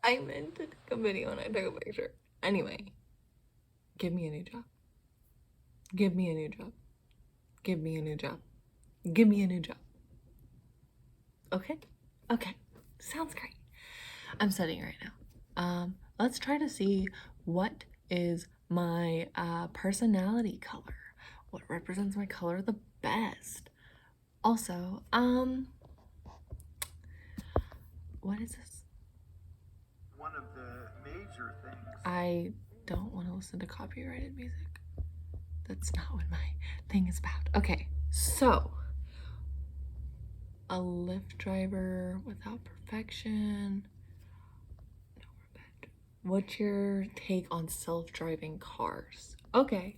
I meant to take a video and I took a picture. Anyway, give me a new job. Give me a new job. Give me a new job. Give me a new job. Okay? Okay. Sounds great. I'm studying right now. Let's try to see what is my personality color. What represents my color the best? Also, what is this? One of the major things. I don't want to listen to copyrighted music. That's not what my thing is about. Okay, so a Lyft driver without perfection. No, we're bad. What's your take on self-driving cars? Okay,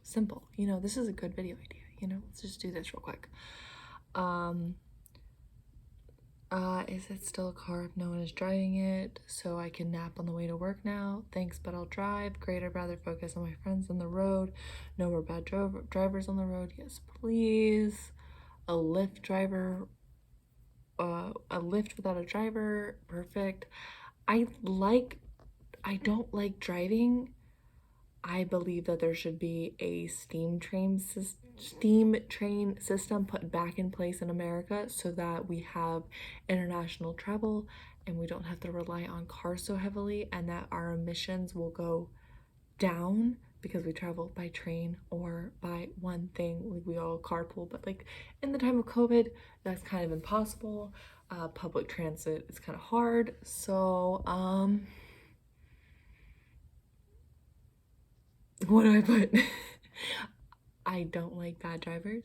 simple. You know, this is a good video idea. You know, let's just do this real quick. Is it still a car if no one is driving it? So I can nap on the way to work now. Thanks, but I'll drive. Great, I'd rather focus on my friends on the road. No more bad drivers on the road. Yes, please. A Lyft driver, a Lyft without a driver. Perfect. I don't like driving. I believe that there should be a steam train system put back in place in America so that we have international travel and we don't have to rely on cars so heavily, and that our emissions will go down because we travel by train or by one thing, like we all carpool. But like in the time of COVID, that's kind of impossible. Public transit is kind of hard. So what do I put? I don't like bad drivers.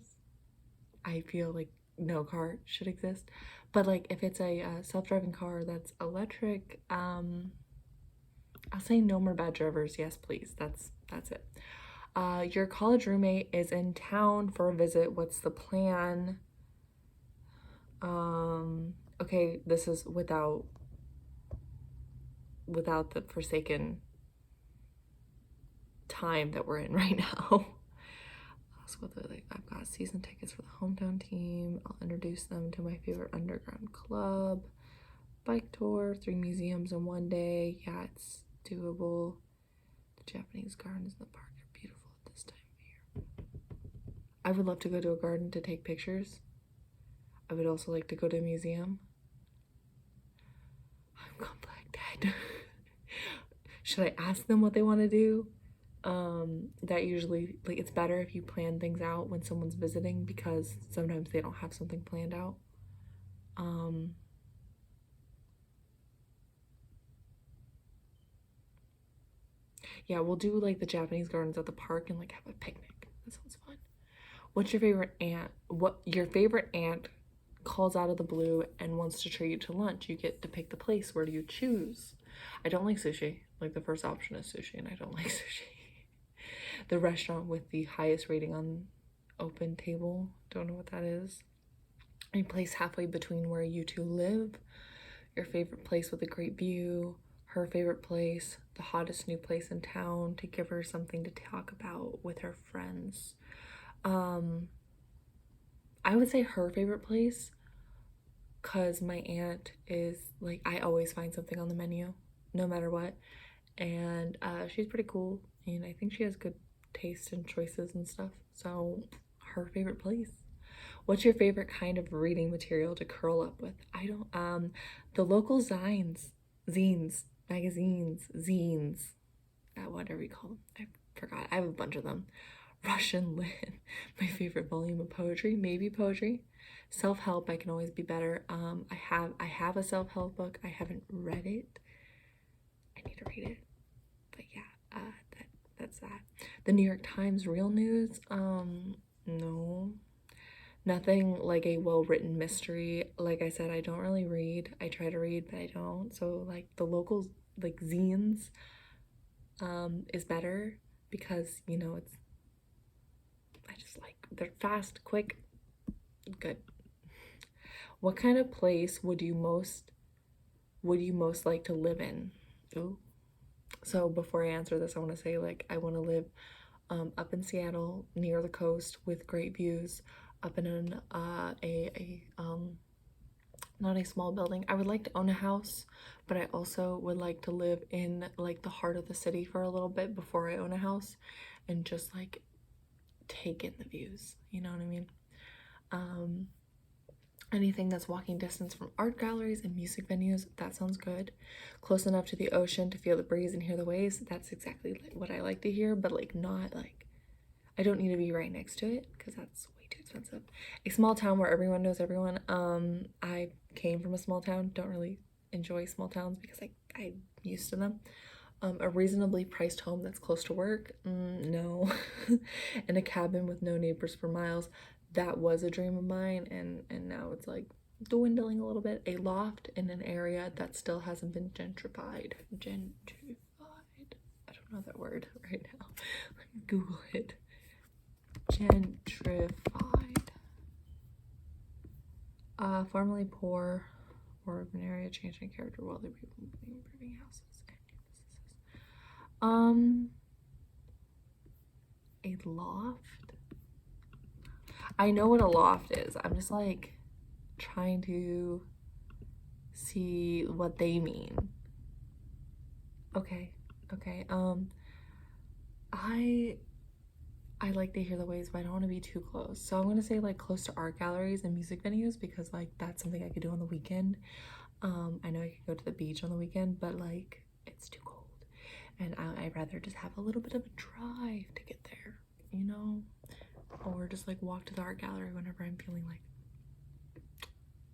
I feel like no car should exist. But like if it's a self-driving car that's electric, I'll say no more bad drivers. Yes, please. That's it. Your college roommate is in town for a visit. What's the plan? Okay, this is without the forsaken time that we're in right now. I've got season tickets for the hometown team. I'll introduce them to my favorite underground club. Bike tour, 3 museums in one day. Yeah, it's doable. The Japanese gardens in the park are beautiful at this time of year. I would love to go to a garden to take pictures. I would also like to go to a museum. I'm gone black dad. Should I ask them what they want to do? That usually, like, it's better if you plan things out when someone's visiting because sometimes they don't have something planned out. Yeah, we'll do like the Japanese gardens at the park and like have a picnic. That sounds fun. What's your favorite aunt? What your favorite aunt calls out of the blue and wants to treat you to lunch? You get to pick the place. Where do you choose? I don't like sushi. Like the first option is sushi and I don't like sushi. The restaurant with the highest rating on Open Table. Don't know what that is. A place halfway between where you two live. Your favorite place with a great view. Her favorite place. The hottest new place in town to give her something to talk about with her friends. I would say her favorite place because my aunt is like, I always find something on the menu no matter what. And she's pretty cool. And I think she has good taste and choices and stuff. So her favorite place. What's your favorite kind of reading material to curl up with? I don't, the local zines, magazines, zines, whatever you call them. I forgot. I have a bunch of them. Russian lit, my favorite volume of poetry, maybe poetry. Self-help, I can always be better. I have a self-help book. I haven't read it. I need to read it. But yeah, that's that. The New York Times real news? No. Nothing like a well-written mystery. Like I said, I don't really read. I try to read, but I don't. So like the local like zines is better because, you know, it's I just like they're fast, quick, good. What kind of place would you most like to live in? Ooh. So before I answer this, I want to say like I want to live up in Seattle near the coast with great views, up in a not a small building. I would like to own a house, but I also would like to live in like the heart of the city for a little bit before I own a house and just like take in the views. You know what I mean? Um, Anything that's walking distance from art galleries and music venues, that sounds good. Close enough to the ocean to feel the breeze and hear the waves, that's exactly like what I like to hear, but like not like I don't need to be right next to it because that's way too expensive. A small town where everyone knows everyone. I came from a small town, don't really enjoy small towns because I'm used to them. A reasonably priced home that's close to work, no. In a cabin with no neighbors for miles, that was a dream of mine, and now it's like dwindling a little bit. A loft in an area that still hasn't been gentrified. Gentrified. I don't know that word right now. Let me Google it. Gentrified. Formerly poor or urban area, changing character, wealthy people moving, improving houses and new businesses. A loft? I know what a loft is. I'm just like trying to see what they mean. Okay. Okay. I like to hear the waves, but I don't want to be too close. So I'm gonna say like close to art galleries and music venues because like that's something I could do on the weekend. I know I could go to the beach on the weekend, but like it's too cold, and I'd rather just have a little bit of a drive to get there, you know, or just like walk to the art gallery whenever I'm feeling like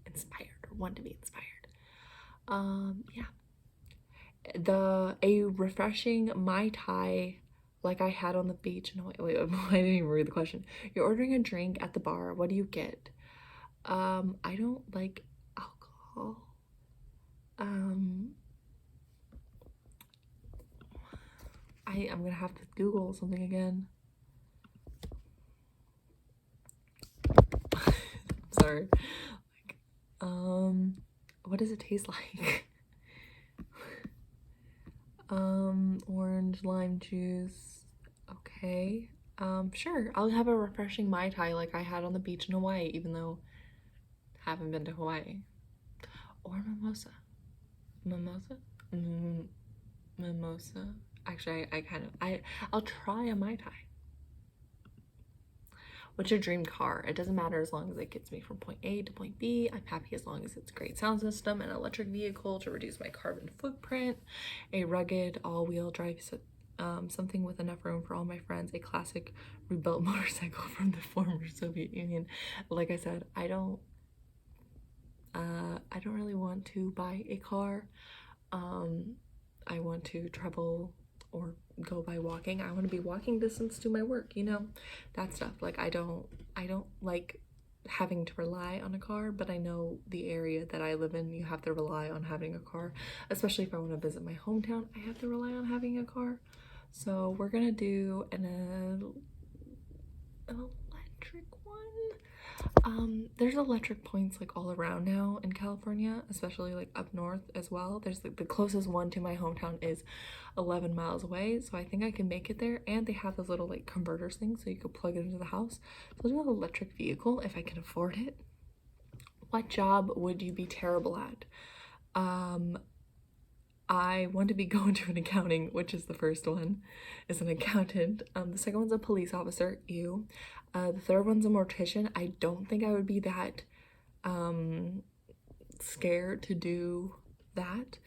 inspired or want to be inspired. Yeah. A refreshing Mai Tai like I had on the beach. No, wait, I didn't even read the question. You're ordering a drink at the bar. What do you get? I don't like alcohol. Um, I'm gonna have to Google something again. Sorry. Like, what does it taste like? Orange lime juice. Okay. Sure. I'll have a refreshing Mai Tai like I had on the beach in Hawaii, even though I haven't been to Hawaii. Or mimosa. Mimosa? Mimosa. Actually, I'll try a Mai Tai. What's your dream car? It doesn't matter as long as it gets me from point A to point B. I'm happy as long as it's a great sound system, an electric vehicle to reduce my carbon footprint, a rugged all-wheel drive, something with enough room for all my friends, a classic rebuilt motorcycle from the former Soviet Union. Like I said, I don't really want to buy a car. I want to travel or go by walking. I want to be walking distance to my work, you know, that stuff. Like I don't like having to rely on a car, but I know the area that I live in, you have to rely on having a car, especially if I want to visit my hometown. I have to rely on having a car. So we're gonna do an electric one. There's electric points like all around now in California, especially like up north as well. There's like the closest one to my hometown is 11 miles away, so I think I can make it there. And they have those little like converters things so you could plug it into the house. So I'll do an electric vehicle if I can afford it. What job would you be terrible at? I want to be going to an accounting, which is the first one, is an accountant. The second one's a police officer, ew. The third one's a mortician. I don't think I would be that scared to do that.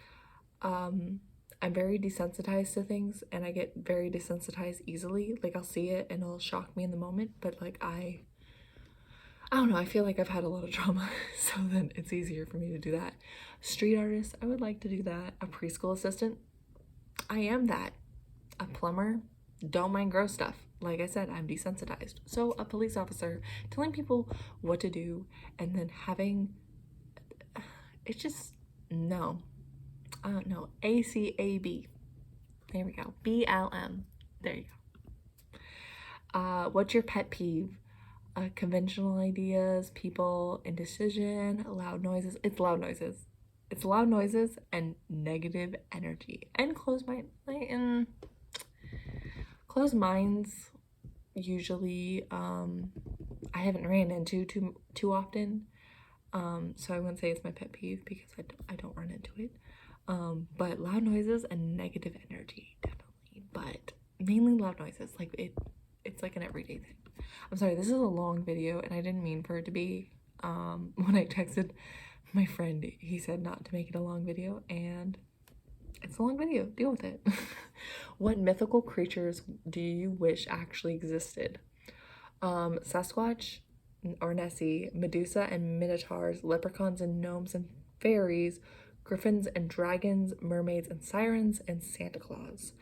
I'm very desensitized to things and I get very desensitized easily. Like I'll see it and it'll shock me in the moment, but like I don't know, I feel like I've had a lot of trauma, so then it's easier for me to do that. Street artist, I would like to do that. A preschool assistant, I am that. A plumber, don't mind gross stuff. Like I said, I'm desensitized. So a police officer, telling people what to do and then having, it's just, no. No, ACAB. There we go. BLM. There you go. What's your pet peeve? Conventional ideas, people, indecision, loud noises. It's loud noises. It's loud noises and negative energy. And closed minds usually I haven't ran into too often. So I wouldn't say it's my pet peeve because I don't run into it. But loud noises and negative energy, definitely. But mainly loud noises. Like it's like an everyday thing. I'm sorry, this is a long video and I didn't mean for it to be. When I texted my friend, he said not to make it a long video, and it's a long video. Deal with it. What mythical creatures do you wish actually existed? Sasquatch or Nessie, Medusa and Minotaurs, leprechauns and gnomes and fairies, griffins and dragons, mermaids and sirens, and Santa Claus.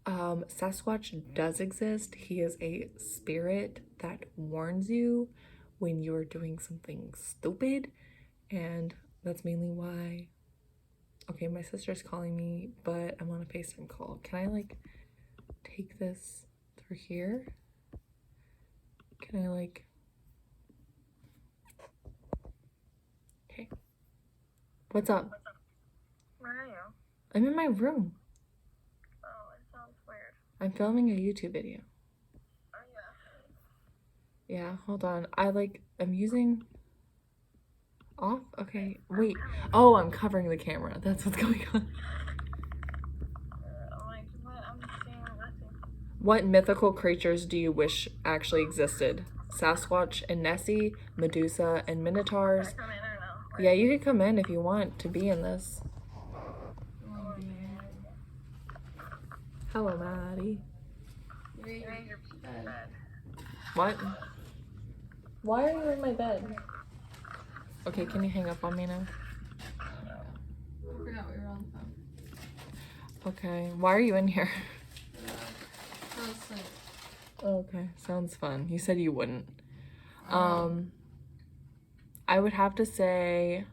Sasquatch does exist. He is a spirit that warns you when you're doing something stupid, and that's mainly why. Okay, my sister's calling me, but I'm on a FaceTime call. Can I like take this through here? Can I like... Okay. What's up? Where are you? I'm in my room. Oh, it sounds weird. I'm filming a YouTube video. Oh, yeah. Yeah, hold on. I'm using off? Okay, wait. Oh, I'm covering the camera. That's what's going on. Like, what? I'm seeing nothing. What mythical creatures do you wish actually existed? Sasquatch and Nessie, Medusa and Minotaurs. Can I come in or no? Yeah, you could come in if you want to be in this. Hello, Maddie. You're in your bed. What? Why are you in my bed? Okay, can you hang up on me now? I forgot we were on the phone. Okay, why are you in here? Go to sleep. Okay, sounds fun. You said you wouldn't. I would have to say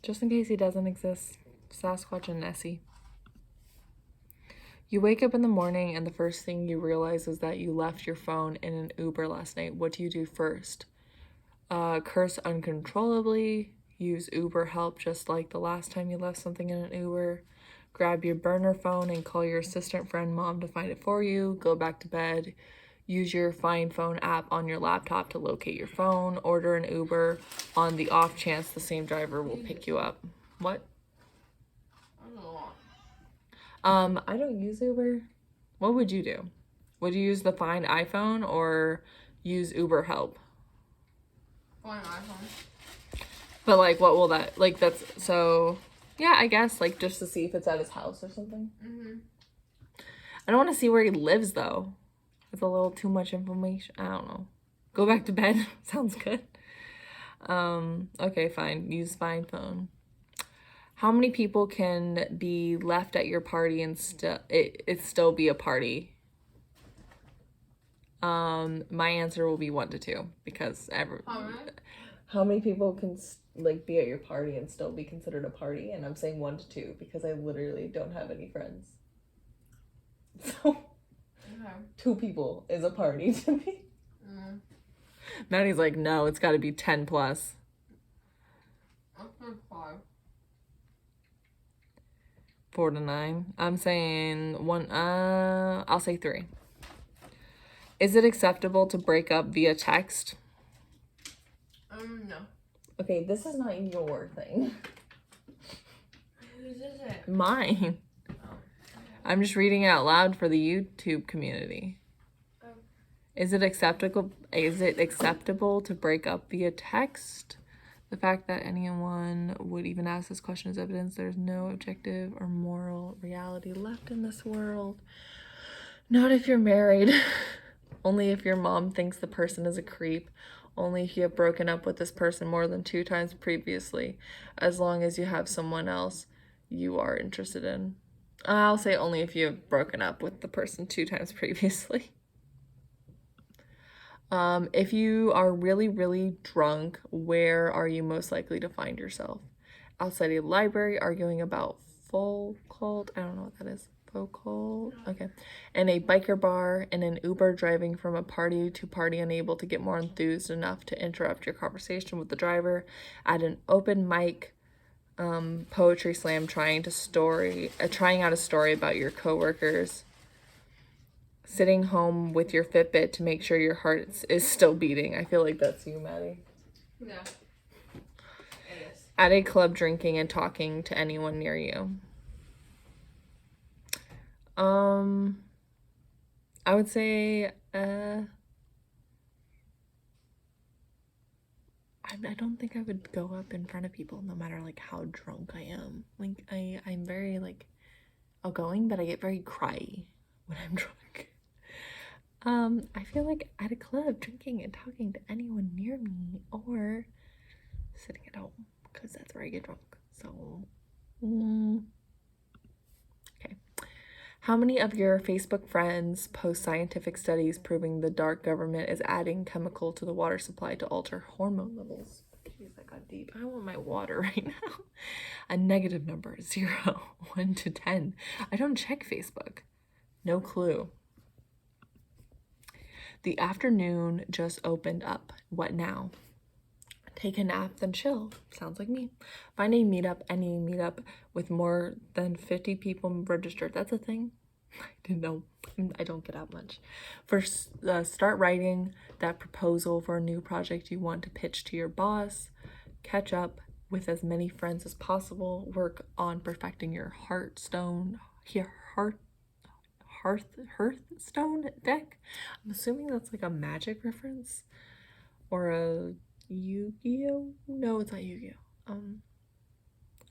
just in case he doesn't exist, Sasquatch and Nessie. You wake up in the morning and the first thing you realize is that you left your phone in an Uber last night. What do you do first? Curse uncontrollably, use Uber help just like the last time you left something in an Uber, grab your burner phone and call your assistant friend mom to find it for you, go back to bed, use your Find Phone app on your laptop to locate your phone, order an Uber on the off chance the same driver will pick you up. What? I don't use Uber. What would you do? Would you use the Find iPhone or use Uber help? Find iPhone. But like, what will that, like, that's, so, yeah, I guess, like, just to see if it's at his house or something. I don't want to see where he lives, though. It's a little too much information. I don't know. Go back to bed. Sounds good. Okay, fine. Use Find Phone. How many people can be left at your party and it still be a party? My answer will be 1 to 2 because how many people can like be at your party and still be considered a party? And I'm saying 1 to 2 because I literally don't have any friends. So 2 people is a party to me. Maddie's like, no, it's got to be 10 plus. I'll say 5. 4 to 9. I'm saying 1. I'll say 3. Is it acceptable to break up via text? No. Okay, this is not your thing. Whose is it? Mine. I'm just reading it out loud for the YouTube community. Oh. Is it acceptable to break up via text? The fact that anyone would even ask this question is evidence there's no objective or moral reality left in this world. Not if you're married. Only if your mom thinks the person is a creep. Only if you have broken up with this person more than 2 times previously. As long as you have someone else you are interested in. I'll say only if you have broken up with the person 2 times previously. If you are really, really drunk, where are you most likely to find yourself? Outside a library, arguing about Foucault. I don't know what that is. Foucault. Okay. In a biker bar, in an Uber, driving from a party to party, unable to get more enthused enough to interrupt your conversation with the driver. At an open mic, poetry slam trying out a story about your coworkers, sitting home with your Fitbit to make sure your heart is still beating. I feel like that's you, Maddie. Yeah. It is. At a club drinking and talking to anyone near you. I would say, I don't think I would go up in front of people no matter like how drunk I am. Like I'm very like outgoing, but I get very cryy when I'm drunk. I feel like at a club drinking and talking to anyone near me or sitting at home because that's where I get drunk. So, okay. How many of your Facebook friends post scientific studies proving the dark government is adding chemical to the water supply to alter hormone levels? Jeez, that got deep. I want my water right now. A negative number, 0, 1 to 10. I don't check Facebook. No clue. The afternoon just opened up. What now? Take a nap, then chill. Sounds like me. Find a meetup, any meetup with more than 50 people registered. That's a thing. I didn't know. I don't get out much. First, start writing that proposal for a new project you want to pitch to your boss. Catch up with as many friends as possible. Work on perfecting your Hearthstone deck. I'm assuming that's like a Magic reference or a Yu-Gi-Oh? No, it's not Yu-Gi-Oh.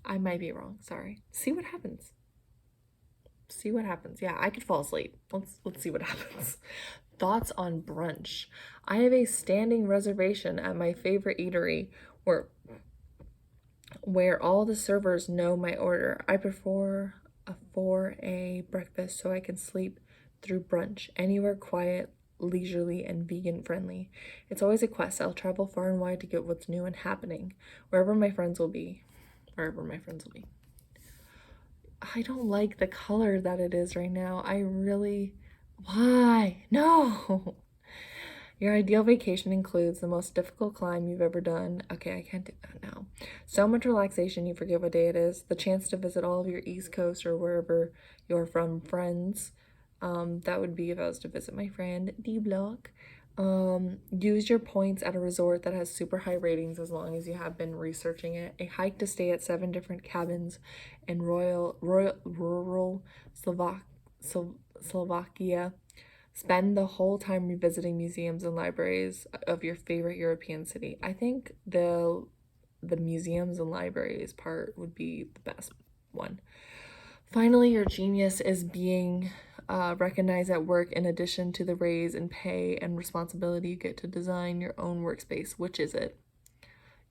I might be wrong. Sorry. See what happens. Yeah, I could fall asleep. Let's see what happens. Thoughts on brunch. I have a standing reservation at my favorite eatery where all the servers know my order. I prefer a 4A breakfast so I can sleep through brunch. Anywhere quiet, leisurely, and vegan friendly. It's always a quest. I'll travel far and wide to get what's new and happening. Wherever my friends will be. I don't like the color that it is right now. Why? No! Your ideal vacation includes the most difficult climb you've ever done. Okay, I can't do that now. So much relaxation, you forget what day it is. The chance to visit all of your East Coast or wherever you're from friends. That would be if I was to visit my friend dblock. Use your points at a resort that has super high ratings as long as you have been researching it. A hike to stay at 7 different cabins in rural Slovakia. Spend the whole time revisiting museums and libraries of your favorite European city. I think the museums and libraries part would be the best one. Finally, your genius is being recognized at work in addition to the raise in pay and responsibility you get to design your own workspace. Which is it?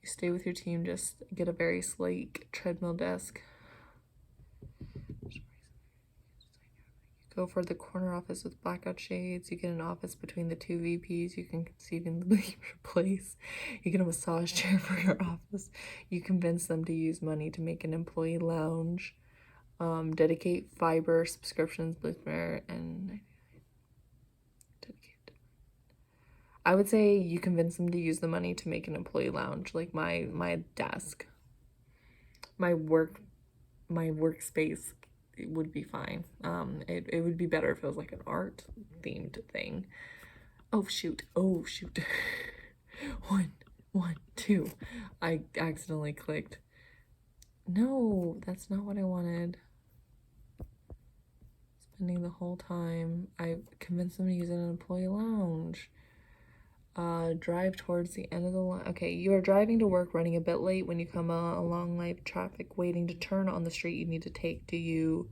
You stay with your team, just get a very sleek treadmill desk. Go for the corner office with blackout shades. You get an office between the 2 VPs you can conceivably replace. You get a massage chair for your office. You convince them to use money to make an employee lounge. Dedicate fiber subscriptions, Blitzmer, and dedicate. I would say you convince them to use the money to make an employee lounge, like my desk, my workspace. It would be fine. It would be better if it was like an art themed thing. Oh shoot. 1, 2. I accidentally clicked. No, that's not what I wanted. Spending the whole time. I convinced them to use an employee lounge. Drive towards the end of the line. Okay, you are driving to work, running a bit late when you come along live traffic, waiting to turn on the street you need to take. Do you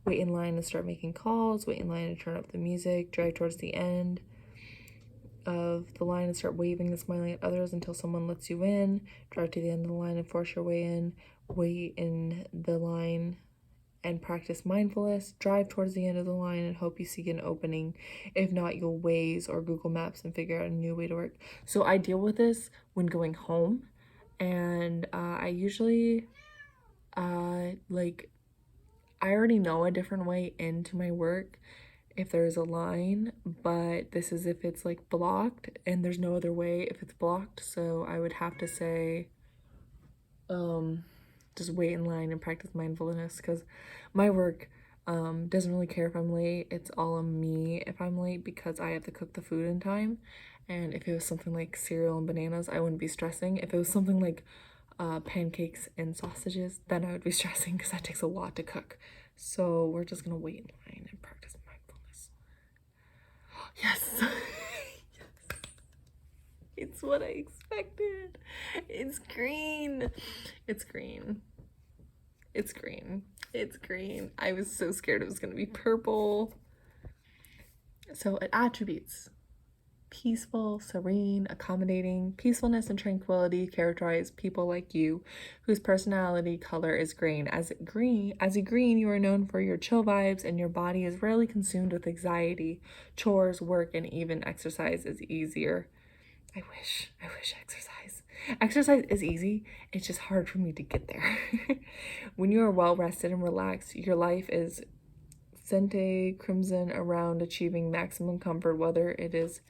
wait in line and start making calls? Wait in line and turn up the music? Drive towards the end of the line and start waving and smiling at others until someone lets you in? Drive to the end of the line and force your way in? Wait in the line and practice mindfulness. Drive towards the end of the line and hope you see an opening. If not, you'll Waze or Google Maps and figure out a new way to work. So I deal with this when going home, and I usually I already know a different way into my work if there's a line, but this is if it's like blocked and there's no other way if it's blocked. So I would have to say just wait in line and practice mindfulness, because my work doesn't really care if I'm late. It's all on me if I'm late, because I have to cook the food in time. And if it was something like cereal and bananas, I wouldn't be stressing. If it was something like pancakes and sausages, then I would be stressing, because that takes a lot to cook. So we're just gonna wait in line and practice mindfulness. Yes. Yes. It's what I expected. It's green. It's green. It's green. It's green. I was so scared it was gonna be purple. So it attributes: peaceful, serene, accommodating. Peacefulness and tranquility characterize people like you, whose personality color is green. As a green, you are known for your chill vibes, and your body is rarely consumed with anxiety. Chores, work, and even exercise is easier. I wish exercise. Exercise is easy. It's just hard for me to get there. When you are well rested and relaxed, your life is sente crimson around achieving maximum comfort, whether it is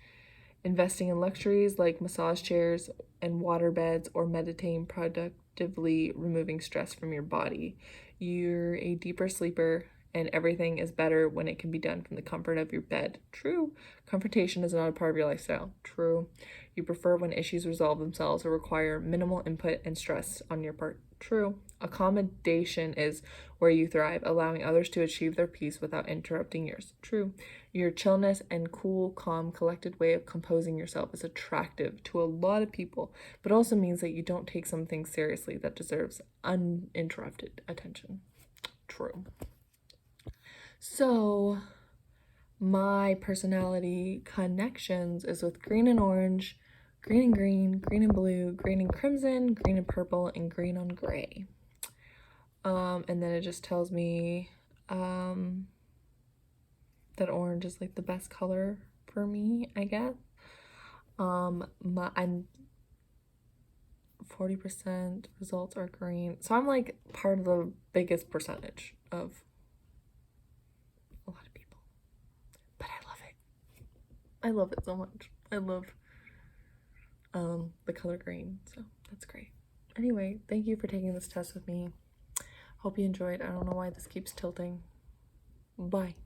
investing in luxuries like massage chairs and water beds, or meditating productively, removing stress from your body. You're a deeper sleeper, and everything is better when it can be done from the comfort of your bed. True. Confrontation is not a part of your lifestyle. True. You prefer when issues resolve themselves or require minimal input and stress on your part. True. Accommodation is where you thrive, allowing others to achieve their peace without interrupting yours. True. Your chillness and cool, calm, collected way of composing yourself is attractive to a lot of people, but also means that you don't take something seriously that deserves uninterrupted attention. True. So, my personality connections is with green and orange, green and green, green and blue, green and crimson, green and purple, and green on gray. And then it just tells me that orange is like the best color for me, I guess. I'm 40% results are green, so I'm like part of the biggest percentage of a lot of people, but I love it. I love it so much. I love the color green, so that's great. Anyway, thank you for taking this test with me. Hope you enjoyed. I don't know why this keeps tilting. Bye.